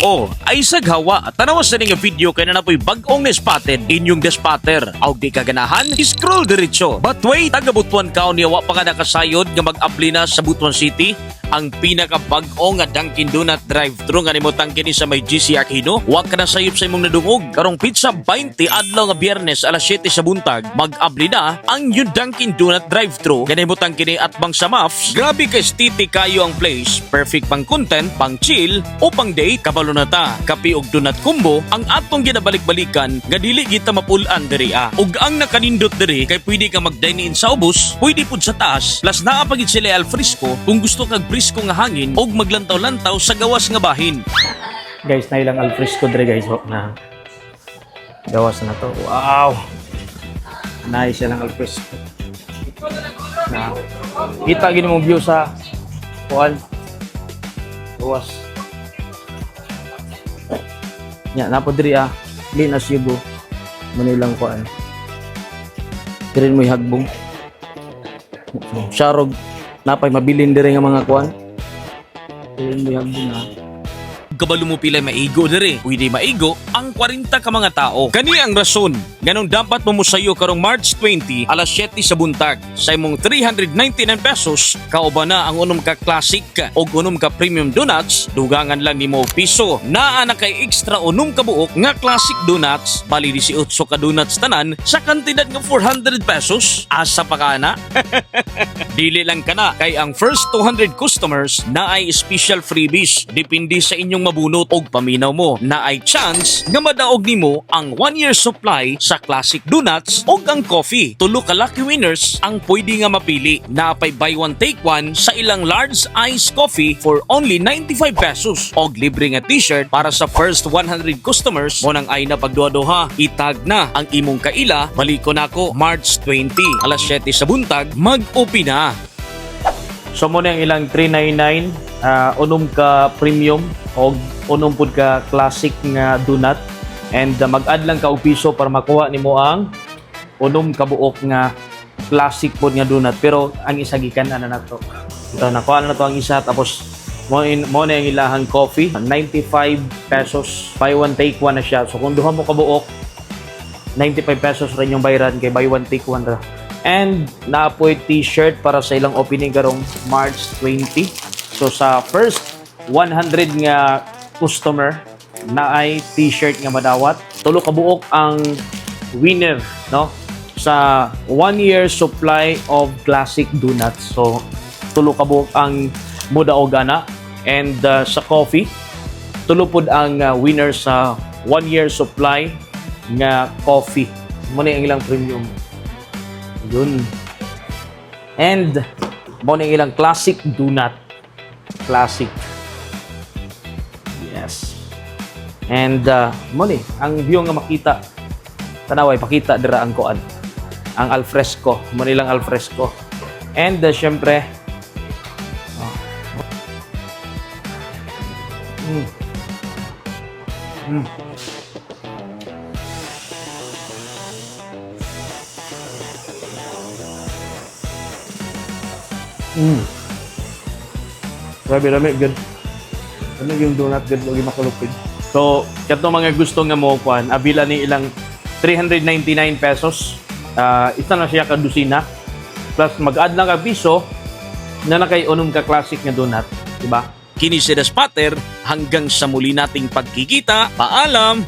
Oo, ay saghawa. Tanawas na nga video kaya na napoy bag-ong na-spotted inyong despatter. Aw di kaganahan, scroll diretso. But wait, taga Butuan Kaon niya wa pa ka nakasayod nga mag-apply na sa Butuan City. Ang pinaka-bag-ong nga Dunkin Donut drive-thru nga nimutang kini sa may GC Aquino. Wa ka na sayop sa imong nadungog. Karong pizza 20 adlaw nga Biyernes alas 7 sa buntag. Mag-apply na ang yung Dunkin Donut drive-thru. Ganimutang kini at bang sa MAFS. Grabe ka stiti kayo ang place. Perfect pang content, pang chill o pang date. Kabalo na ta. Kape og donut combo ang atong ginabalik-balikan nga dili kita mapulan diri ug ang nakanindot diri kay pwede ka mag-dine in sa ubos, pwede pud sa taas. Plus naa pagid sila alfresco kung gusto kag presko nga hangin og maglantaw-lantaw sa gawas nga bahin. Guys, na ilang alfresco dre guys, na gawas na to. Wow, nice lang alfresco na kita gini mo view sa kuan gawas nya na po diri clean as you go manilang kuan diri mo ihagbong syarog napay mabilin diri nga mga kuan diri mo ihagbong Kabalo mo pila maigo diri. Pwede maigo ang 40 ka mga tao. Kani ang rason nganong dapat mo musayo karong March 20 alas 7 sa buntag. Sa imong 399 pesos kauban na ang unom ka classic o unom ka premium donuts, dugangan lang nimo piso. Naa na kay extra unom ka buok nga classic donuts, bali 18 ka donuts tanan sa kantidad nga 400 pesos. Asa pa kana? Dili lang kana kay ang first 200 customers na ay special freebies depende sa inyong mabunot og paminaw mo na ay chance nga madaog nimo ang 1-year supply sa classic donuts og ang coffee. Tulo ka lucky winners ang pwede nga mapili. Naapay buy one take one sa ilang large iced coffee for only 95 pesos og libre nga t-shirt para sa first 100 customers. Mo nang ay na pagduha-duha, itag na ang imong kaila. Baliko nako March 20 alas 7 sa buntag mag-open na. So mo na ang ilang 399 unom ka premium o unom pud ka classic nga donut and mag-add lang ka og piso para makuha nimo ang unom ka buok nga classic pud nga donut pero ang isa gikan ana nato. Ito nakuha na to ang isa tapos mo na ang ilahang coffee 95 pesos buy one take one na siya. So kung duha mo ka buok 95 pesos rin yung bayaran kay buy one take one ra. And naapoy t-shirt para sa ilang opening karong March 20. So sa first 100 nga customer na ay t-shirt nga madawat. Tulo ka buok ang winner no sa 1-year supply of classic donuts. So tulo ka buok ang mudaog ana and sa coffee tulo pud ang winner sa 1-year supply nga coffee. Muna ang ilang premium. Yun. And mo na ilang classic donut. Classic. Yes. And mo ni ang view nga makita. Tanaway pakita dira ang kuan. Ang alfresco, mo nilang alfresco. And syempre Grabe rami good. Ano yung donut good lagi makulupid. So, kato mga gusto nga mo kuan, abila ni ilang 399 pesos. Isa na siya ka dosina. Plus mag-add lang ka piso na nakay unom ka classic nga donut, di ba? Kini si The Spotter hanggang sa muli nating pagkikita. Paalam.